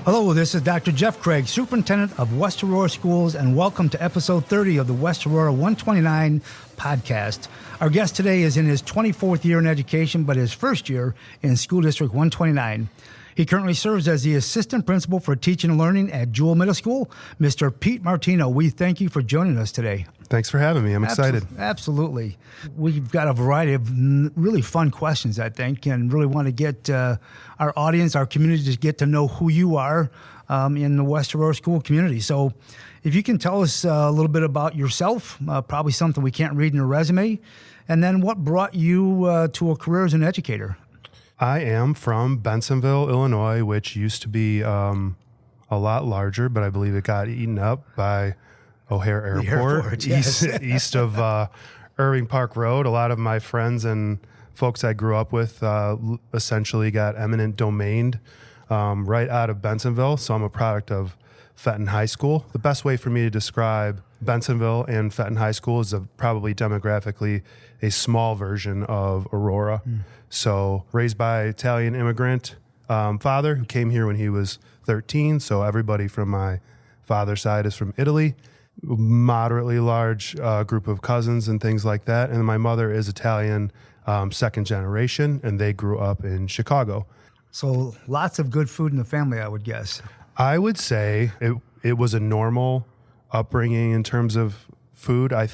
Hello, this is Dr. Jeff Craig, Superintendent of West Aurora Schools, and welcome to episode 30 of the West Aurora 129 podcast. Our guest today is in his 24th year in education, but his first year in School District 129. He currently serves as the Assistant Principal for Teaching and Learning at Jewell Middle School. Mr. Pete Martino, we thank you for joining us today. Thanks for having me. I'm excited. Absolutely. We've got a variety of really fun questions, I think, and really want to get our audience, our community, to get to know who you are in the West Aurora school community. So if you can tell us a little bit about yourself, probably something we can't read in your resume, and then what brought you to a career as an educator? I am from Bensonville, Illinois, which used to be a lot larger, but I believe it got eaten up by O'Hare Airport, yes. east of Irving Park Road. A lot of my friends and folks I grew up with essentially got eminent domained right out of Bensonville. So I'm a product of Fenton High School. The best way for me to describe Bensonville and Fenton High School is probably demographically a small version of Aurora. So raised by Italian immigrant father who came here when he was 13. So everybody from my father's side is from Italy. Moderately large group of cousins and things like that. And my mother is Italian, second generation, and they grew up in Chicago. So lots of good food in the family, I would guess. I would say it was a normal upbringing in terms of food. I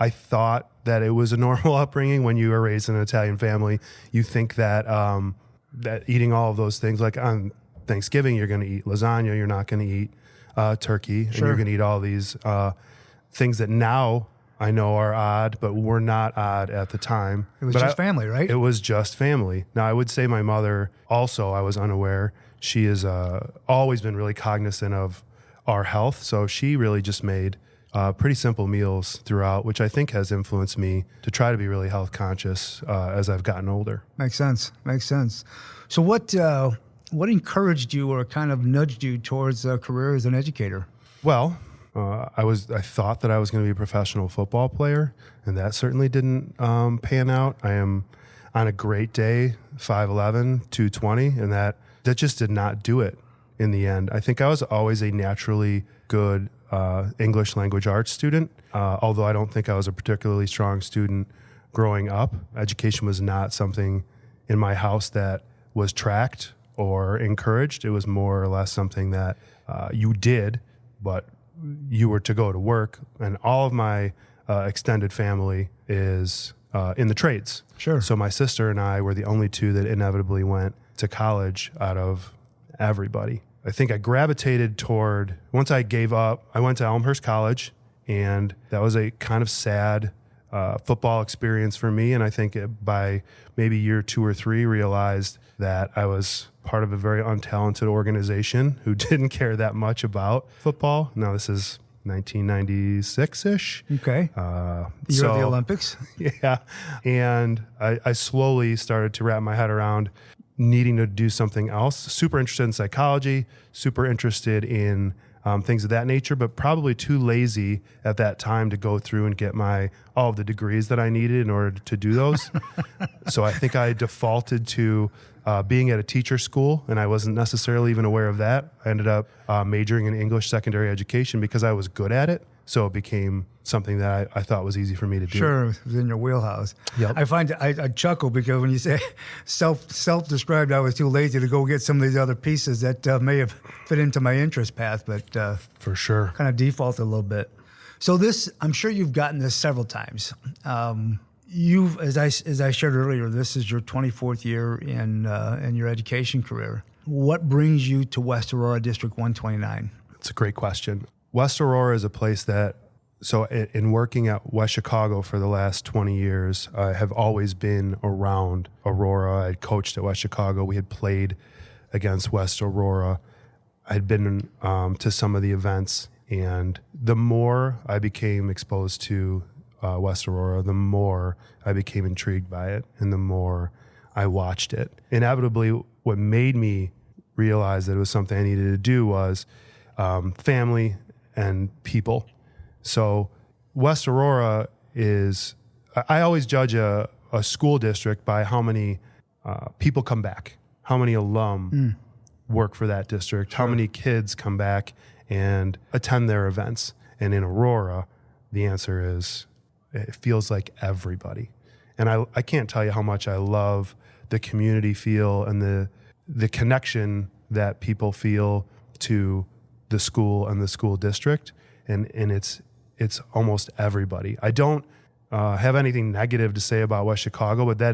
thought that it was a normal upbringing when you were raised in an Italian family. You think that that eating all of those things, like on Thanksgiving, you're going to eat lasagna, you're not going to eat turkey, and you're going to eat all these things that now I know are odd, but were not odd at the time. It was just family, right? It was just family. Now, I would say my mother also, I was unaware. She has always been really cognizant of our health, so she really just made pretty simple meals throughout, which I think has influenced me to try to be really health conscious as I've gotten older. Makes sense. So what encouraged you or kind of nudged you towards a career as an educator? Well, I thought that I was going to be a professional football player, and that certainly didn't pan out. I am on a great day, 5'11", 220, and that just did not do it in the end. I think I was always a naturally good English language arts student, although I don't think I was a particularly strong student growing up. Education was not something in my house that was tracked or encouraged. It was more or less something that you did, but you were to go to work. And all of my extended family is in the trades. Sure. So my sister and I were the only two that inevitably went to college out of everybody. I think I gravitated toward, once I gave up, I went to Elmhurst College, and that was a kind of sad football experience for me. And I think by maybe year 2 or 3, realized that I was part of a very untalented organization who didn't care that much about football. Now, this is 1996-ish. Okay. Year of the Olympics. Yeah. And I slowly started to wrap my head around needing to do something else. Super interested in psychology, super interested in things of that nature, but probably too lazy at that time to go through and get all of the degrees that I needed in order to do those. So I think I defaulted to being at a teacher school, and I wasn't necessarily even aware of that. I ended up majoring in English secondary education because I was good at it. So it became something that I thought was easy for me to do. Sure, it was in your wheelhouse. Yep. I find I chuckle because when you say self-described, I was too lazy to go get some of these other pieces that may have fit into my interest path, but for sure, kind of defaulted a little bit. So this, I'm sure you've gotten this several times. You've, as I shared earlier, this is your 24th year in your education career. What brings you to West Aurora District 129? It's a great question. West Aurora is a place that, so in working at West Chicago for the last 20 years, I have always been around Aurora. I had coached at West Chicago. We had played against West Aurora. I had been to some of the events, and the more I became exposed to West Aurora, the more I became intrigued by it, and the more I watched it. Inevitably, what made me realize that it was something I needed to do was family and people. So West Aurora is, I always judge a school district by how many people come back, how many alum work for that district? How many kids come back and attend their events? And in Aurora, the answer is it feels like everybody. And I can't tell you how much I love the community feel and the connection that people feel to the school and the school district. And it's almost everybody. I don't have anything negative to say about West Chicago, but that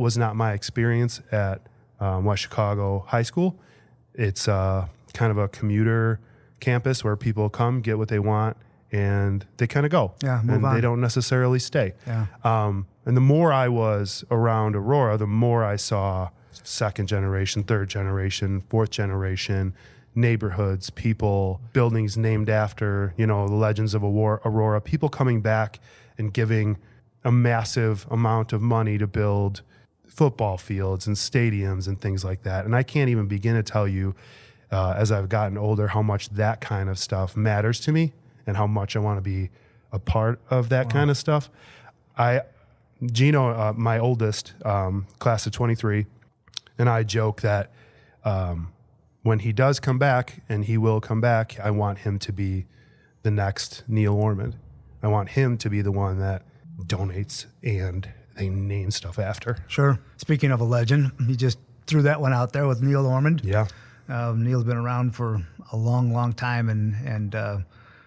was not my experience at West Chicago High School. It's kind of a commuter campus where people come, get what they want, and they kind of go. Yeah, move and on. They don't necessarily stay. Yeah. And the more I was around Aurora, the more I saw second generation, third generation, fourth generation, neighborhoods, people, buildings named after, the legends of Aurora, people coming back and giving a massive amount of money to build football fields and stadiums and things like that. And I can't even begin to tell you, as I've gotten older, how much that kind of stuff matters to me and how much I want to be a part of that kind of stuff. Gino, my oldest, class of 23, and I joke that when he does come back, and he will come back, I want him to be the next Neil Ormond. I want him to be the one that donates and they name stuff after. Sure. Speaking of a legend, you just threw that one out there with Neil Ormond. Yeah. Neil's been around for a long, long time and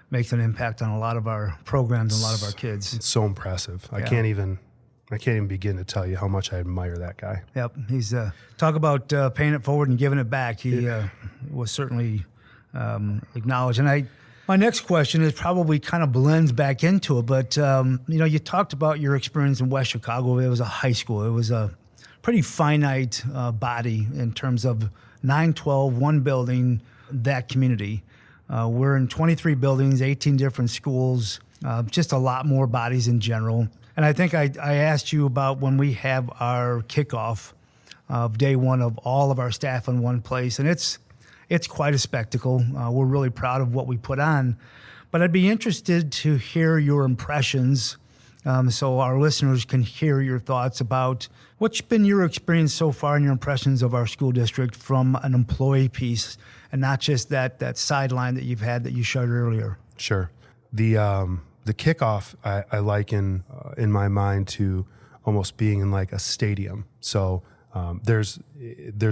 makes an impact on a lot of our programs and a lot of our kids. It's so impressive. I can't even begin to tell you how much I admire that guy. Yep. He's talk about paying it forward and giving it back. He was certainly acknowledged. And my next question is probably kind of blends back into it, but you talked about your experience in West Chicago. It was a high school. It was a pretty finite body in terms of 912, one building, that community. We're in 23 buildings, 18 different schools, just a lot more bodies in general. And I think I asked you about when we have our kickoff of day one of all of our staff in one place, and it's quite a spectacle. We're really proud of what we put on. But I'd be interested to hear your impressions so our listeners can hear your thoughts about what's been your experience so far and your impressions of our school district from an employee piece and not just that sideline that you've had that you showed earlier. Sure. The kickoff I liken in my mind to almost being in like a stadium. So there's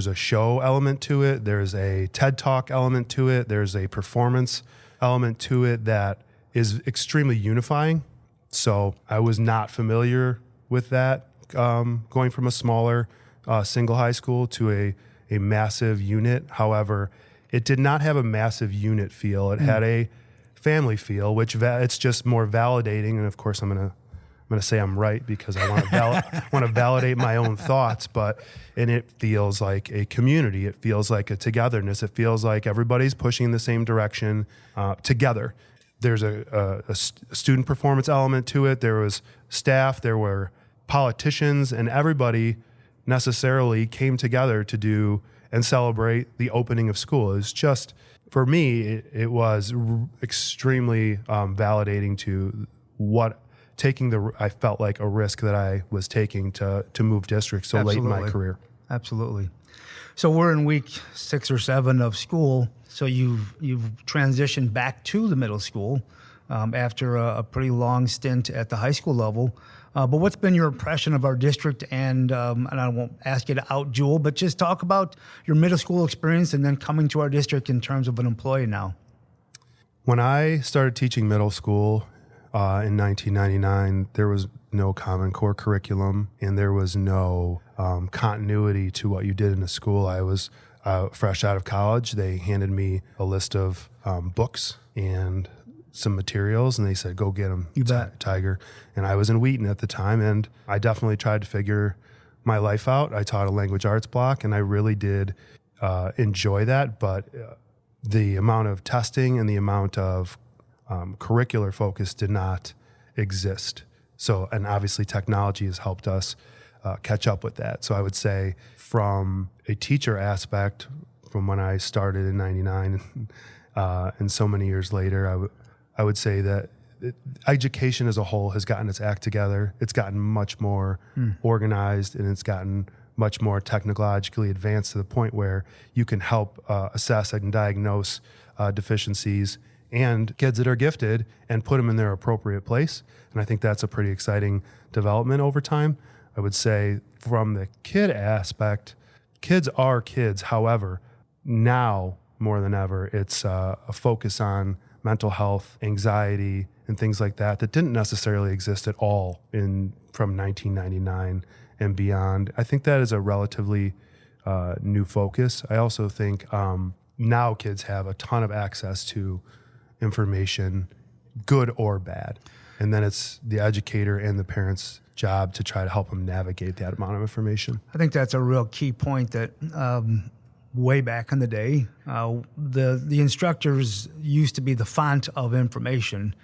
a show element to it. There's a TED Talk element to it. There's a performance element to it that is extremely unifying. So I was not familiar with that, going from a smaller single high school to a massive unit. However, it did not have a massive unit feel. It had a family feel, which it's just more validating. And of course, I'm gonna say I'm right because I want to validate my own thoughts. And it feels like a community. It feels like a togetherness. It feels like everybody's pushing in the same direction together. There's a student performance element to it. There was staff. There were politicians, and everybody necessarily came together to do and celebrate the opening of school. It's just, for me, it was extremely validating to I felt like a risk that I was taking to move districts so late in my career. Absolutely. So we're in week 6 or 7 of school. So you've transitioned back to the middle school after a pretty long stint at the high school level. But what's been your impression of our district? And I won't ask you to out Jewel, but just talk about your middle school experience and then coming to our district in terms of an employee now. When I started teaching middle school in 1999, there was no Common Core curriculum, and there was no continuity to what you did in a school. I was fresh out of college. They handed me a list of books and some materials, and they said, go get them, you bet. Tiger. And I was in Wheaton at the time, and I definitely tried to figure my life out. I taught a language arts block, and I really did enjoy that, but the amount of testing and the amount of curricular focus did not exist. So, and obviously technology has helped us catch up with that. So I would say from a teacher aspect, from when I started in 99 and so many years later, I would say that education as a whole has gotten its act together. It's gotten much more organized, and it's gotten much more technologically advanced to the point where you can help assess and diagnose deficiencies and kids that are gifted and put them in their appropriate place. And I think that's a pretty exciting development over time. I would say from the kid aspect, kids are kids. However, now more than ever, it's a focus on mental health, anxiety, and things like that didn't necessarily exist at all from 1999 and beyond. I think that is a relatively new focus. I also think now kids have a ton of access to information, good or bad. And then it's the educator and the parent's job to try to help them navigate that amount of information. I think that's a real key point that way back in the day, the instructors used to be the font of information.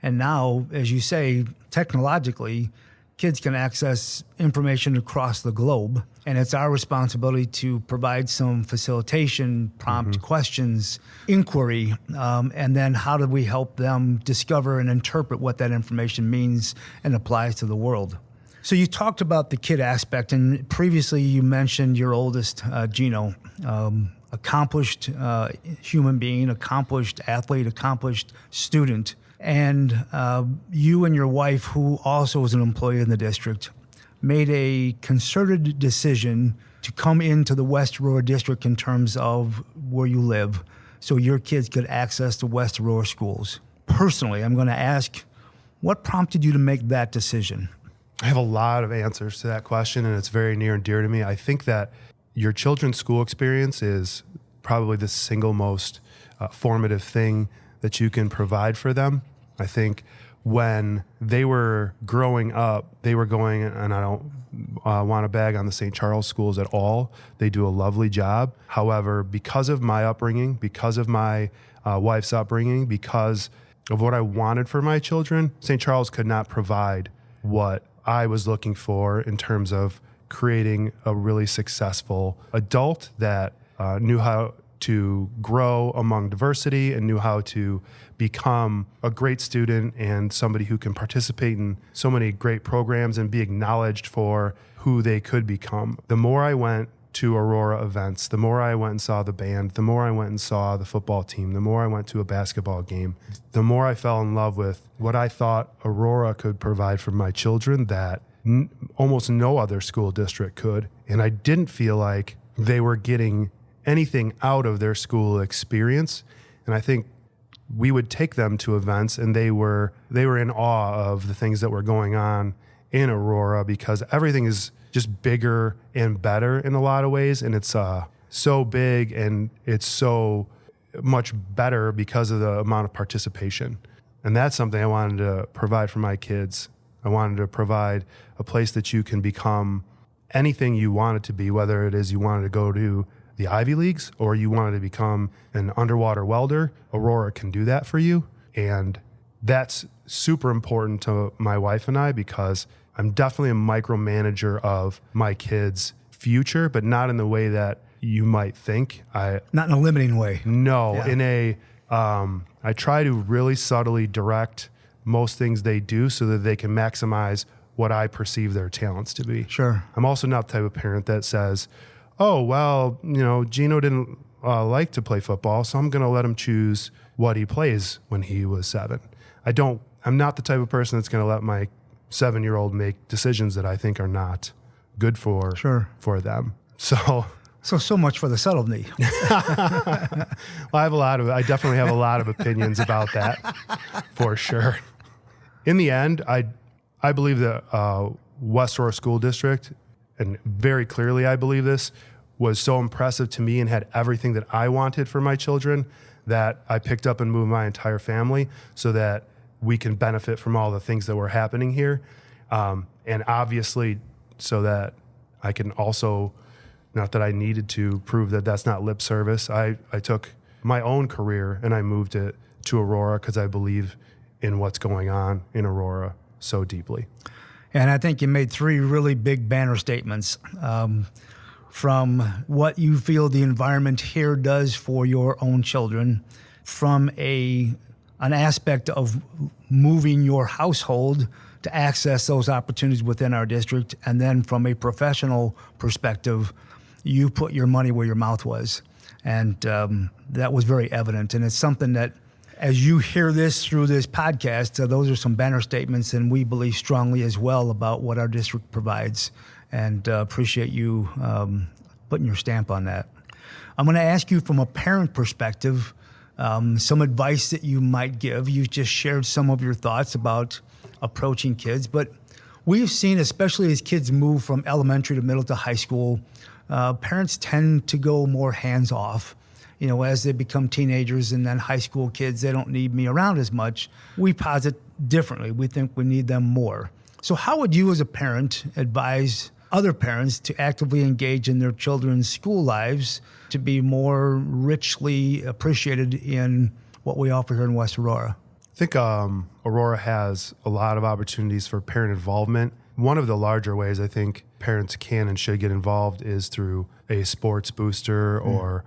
And now, as you say, technologically, kids can access information across the globe. And it's our responsibility to provide some facilitation, prompt questions, inquiry, and then how do we help them discover and interpret what that information means and applies to the world. So you talked about the kid aspect, and previously you mentioned your oldest, Gino, accomplished human being, accomplished athlete, accomplished student. And you and your wife, who also was an employee in the district, made a concerted decision to come into the West Aurora district in terms of where you live so your kids could access the West Aurora schools. Personally, I'm going to ask, what prompted you to make that decision? I have a lot of answers to that question, and it's very near and dear to me. I think that your children's school experience is probably the single most formative thing that you can provide for them. I think when they were growing up, they were going, and I don't want to bag on the St. Charles schools at all. They do a lovely job. However, because of my upbringing, because of my wife's upbringing, because of what I wanted for my children, St. Charles could not provide what I was looking for in terms of creating a really successful adult that knew how to grow among diversity and knew how to become a great student and somebody who can participate in so many great programs and be acknowledged for who they could become. The more I went to Aurora events, the more I went and saw the band, the more I went and saw the football team, the more I went to a basketball game, the more I fell in love with what I thought Aurora could provide for my children that almost no other school district could. And I didn't feel like they were getting anything out of their school experience. And I think we would take them to events and they were in awe of the things that were going on in Aurora because everything is just bigger and better in a lot of ways. And it's so big and it's so much better because of the amount of participation. And that's something I wanted to provide for my kids. I wanted to provide a place that you can become anything you want it to be, whether it is you wanted to go to the Ivy Leagues or you wanted to become an underwater welder. Aurora can do that for you. And that's super important to my wife and I because I'm definitely a micromanager of my kids' future, but not in the way that you might think. Not in a limiting way. No, Yeah. I try to really subtly direct most things they do so that they can maximize what I perceive their talents to be. Sure. I'm also not the type of parent that says, oh, well, Gino didn't like to play football, so I'm going to let him choose what he plays when he was 7. I'm not the type of person that's going to let my 7-year-old make decisions that I think are not good for them. So much for the subtlety. Well, I definitely have a lot of opinions about that, for sure. In the end, I believe that West Aurora School District, and very clearly I believe this, was so impressive to me and had everything that I wanted for my children that I picked up and moved my entire family so that we can benefit from all the things that were happening here. And obviously so that I can also, not that I needed to prove that that's not lip service, I took my own career and I moved it to Aurora because I believe in what's going on in Aurora so deeply. And I think you made 3 really big banner statements from what you feel the environment here does for your own children, from an aspect of moving your household to access those opportunities within our district. And then from a professional perspective, you put your money where your mouth was. And that was very evident. And it's something that, as you hear this through this podcast, those are some banner statements, and we believe strongly as well about what our district provides. And appreciate you putting your stamp on that. I'm going to ask you from a parent perspective, some advice that you might give. You just shared some of your thoughts about approaching kids, but we've seen, especially as kids move from elementary to middle to high school, parents tend to go more hands-off. You know, as they become teenagers and then high school kids, they don't need me around as much. We posit differently. We think we need them more. So how would you as a parent advise other parents to actively engage in their children's school lives to be more richly appreciated in what we offer here in West Aurora? I think Aurora has a lot of opportunities for parent involvement. One of the larger ways I think parents can and should get involved is through a sports booster or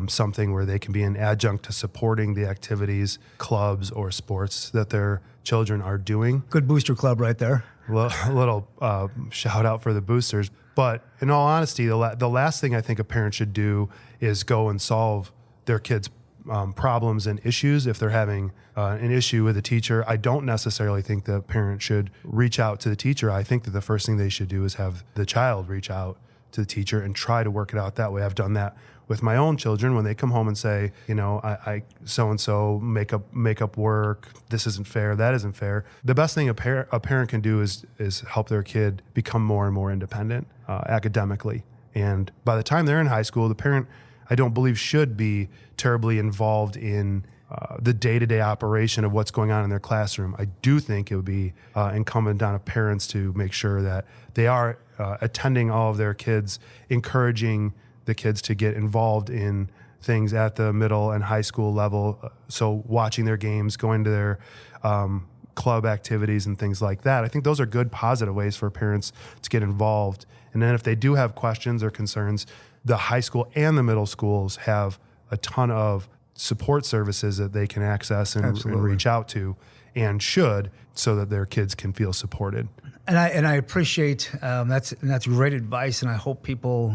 something where they can be an adjunct to supporting the activities, clubs, or sports that their children are doing. Good booster club right there. A little shout out for the boosters. But in all honesty, the last thing I think a parent should do is go and solve their kids' problems and issues. If they're having an issue with a teacher, I don't necessarily think the parent should reach out to the teacher. I think that the first thing they should do is have the child reach out to the teacher and try to work it out that way. I've done that with my own children when they come home and say, you know, I so-and-so make up work. This isn't fair. That isn't fair. The best thing a parent can do is help their kid become more and more independent academically. And by the time they're in high school, the parent, I don't believe, should be terribly involved in the day-to-day operation of what's going on in their classroom. I do think it would be incumbent on parents to make sure that they are attending all of their kids, encouraging the kids to get involved in things at the middle and high school level. So watching their games, going to their club activities and things like that. I think those are good, positive ways for parents to get involved. And then if they do have questions or concerns, the high school and the middle schools have a ton of support services that they can access and reach out to, and should, so that their kids can feel supported. And I appreciate that's great advice, and I hope people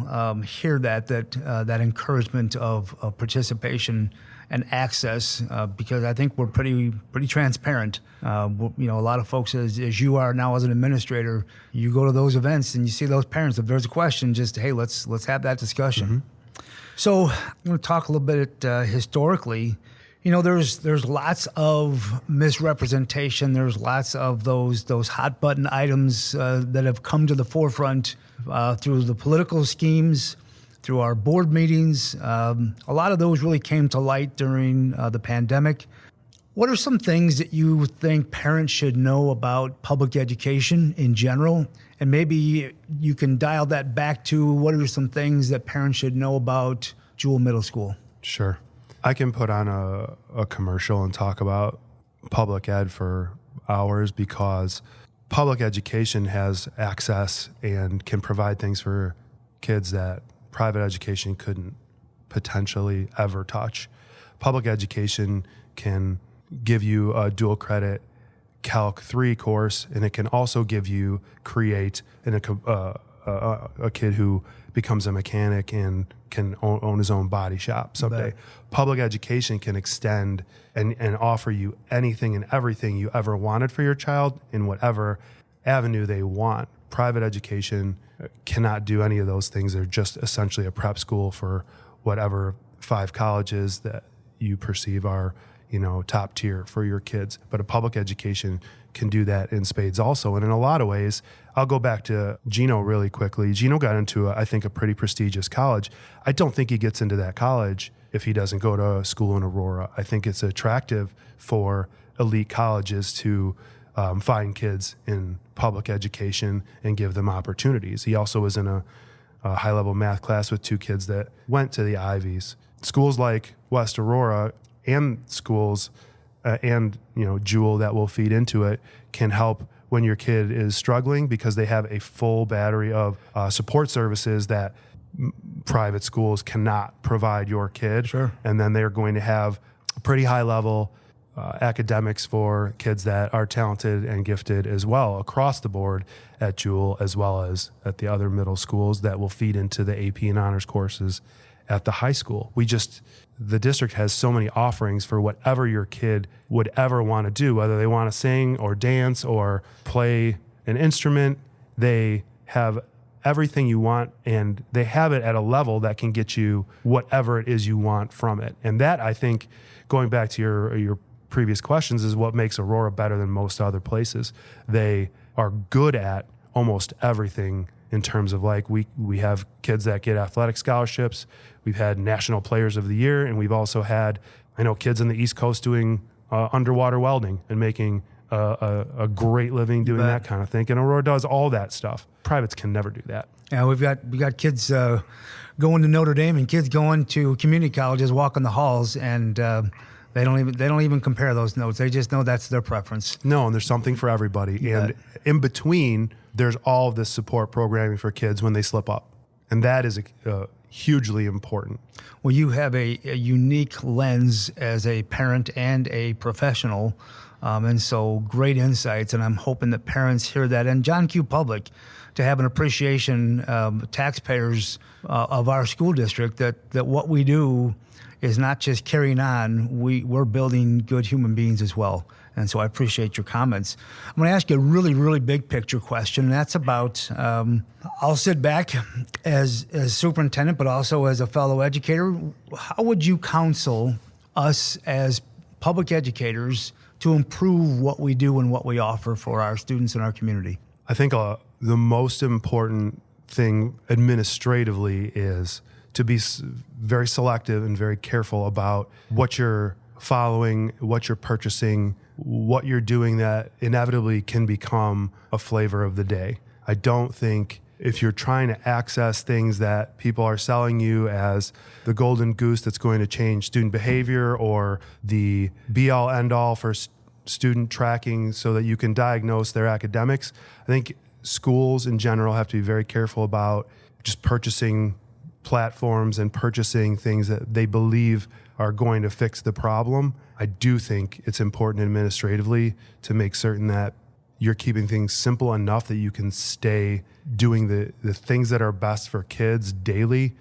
hear that encouragement of participation and access, because I think we're pretty transparent. You know, a lot of folks, as you are now as an administrator, you go to those events and you see those parents. If there's a question, just hey, let's have that discussion. Mm-hmm. So I'm going to talk a little bit historically. You know, there's lots of misrepresentation. There's lots of those hot button items that have come to the forefront through the political schemes, through our board meetings. A lot of those really came to light during the pandemic. What are some things that you think parents should know about public education in general? And maybe you can dial that back to what are some things that parents should know about Jewell Middle School? Sure. I can put on a commercial and talk about public ed for hours, because public education has access and can provide things for kids that private education couldn't potentially ever touch. Public education can give you a dual credit Calc 3 course, and it can also give you Create, and a kid who becomes a mechanic and can own his own body shop someday. Public education can extend and offer you anything and everything you ever wanted for your child in whatever avenue they want. Private education cannot do any of those things. They're just essentially a prep school for whatever 5 colleges that you perceive are, you know, top tier for your kids. But a public education can do that in spades also. And in a lot of ways, I'll go back to Gino really quickly. Gino got into, I think, a pretty prestigious college. I don't think he gets into that college if he doesn't go to a school in Aurora. I think it's attractive for elite colleges to find kids in public education and give them opportunities. He also was in a high-level math class with 2 kids that went to the Ivies. Schools like West Aurora and schools and, you know, Jewell that will feed into it can help when your kid is struggling, because they have a full battery of support services that private schools cannot provide your kid. Sure. And then they're going to have a pretty high level academics for kids that are talented and gifted as well across the board at Jewel, as well as at the other middle schools that will feed into the AP and honors courses at the high school. The district has so many offerings for whatever your kid would ever want to do, whether they want to sing or dance or play an instrument. They have everything you want, and they have it at a level that can get you whatever it is you want from it. And that, I think, going back to your previous questions, is what makes Aurora better than most other places. They are good at almost everything in terms of, like, we have kids that get athletic scholarships. We've had National Players of the Year, and we've also had, I know, kids on the East Coast doing underwater welding and making a great living doing that kind of thing. And Aurora does all that stuff. Privates can never do that. Yeah, we got kids going to Notre Dame and kids going to community colleges, walking the halls, and they don't even compare those notes. They just know that's their preference. No, and there's something for everybody. And in between, there's all of this support programming for kids when they slip up, and that is hugely important. Well, you have a unique lens as a parent and a professional, and so great insights, and I'm hoping that parents hear that. And John Q. Public, to have an appreciation, taxpayers of our school district, that what we do is not just carrying on, we're building good human beings as well. And so I appreciate your comments. I'm going to ask you a really, really big picture question, and that's about, I'll sit back as superintendent, but also as a fellow educator. How would you counsel us as public educators to improve what we do and what we offer for our students in our community? I think the most important thing administratively is to be very selective and very careful about what you're following, what you're purchasing, what you're doing that inevitably can become a flavor of the day. I don't think if you're trying to access things that people are selling you as the golden goose that's going to change student behavior or the be-all, end-all for student tracking so that you can diagnose their academics, I think schools in general have to be very careful about just purchasing platforms and purchasing things that they believe are going to fix the problem. I do think it's important administratively to make certain that you're keeping things simple enough that you can stay doing the things that are best for kids daily,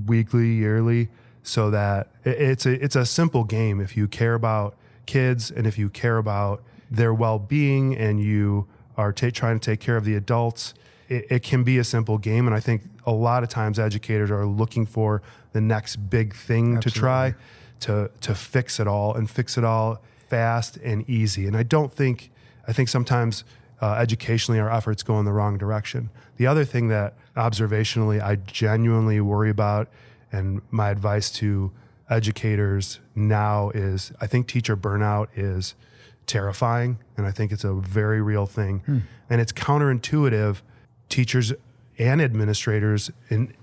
weekly, yearly, so that it's a simple game. If you care about kids and if you care about their well-being and you are trying to take care of the adults, it can be a simple game. And I think a lot of times educators are looking for the next big thing Absolutely. To try to fix it all and fix it all fast and easy. And I think sometimes educationally our efforts go in the wrong direction. The other thing that observationally I genuinely worry about, and my advice to educators now is, I think teacher burnout is terrifying, and I think it's a very real thing. And it's counterintuitive. Teachers and administrators,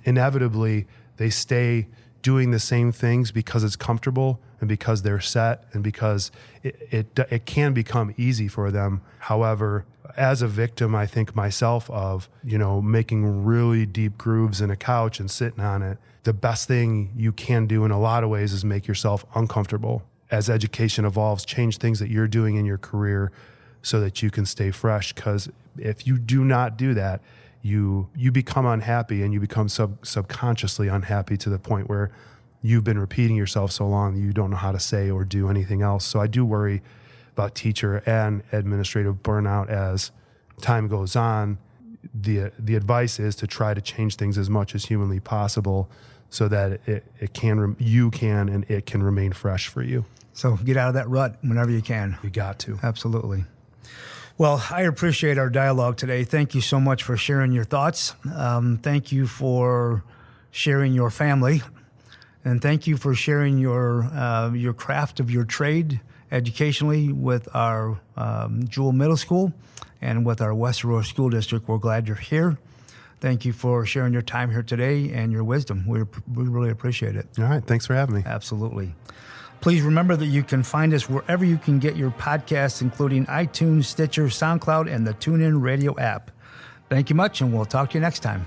inevitably, they stay doing the same things because it's comfortable and because they're set and because it can become easy for them. However, as a victim, I think myself of, making really deep grooves in a couch and sitting on it, the best thing you can do in a lot of ways is make yourself uncomfortable. As education evolves, change things that you're doing in your career so that you can stay fresh. Because if you do not do that, you become unhappy, and you become subconsciously unhappy to the point where you've been repeating yourself so long that you don't know how to say or do anything else. So I do worry about teacher and administrative burnout as time goes on. The advice is to try to change things as much as humanly possible so that it can remain fresh for you. So get out of that rut whenever you can. You got to. Absolutely. Well, I appreciate our dialogue today. Thank you so much for sharing your thoughts. Thank you for sharing your family. And thank you for sharing your craft of your trade educationally with our Jewel Middle School and with our West Aurora School District. We're glad you're here. Thank you for sharing your time here today and your wisdom. We really appreciate it. All right. Thanks for having me. Absolutely. Please remember that you can find us wherever you can get your podcasts, including iTunes, Stitcher, SoundCloud, and the TuneIn Radio app. Thank you much, and we'll talk to you next time.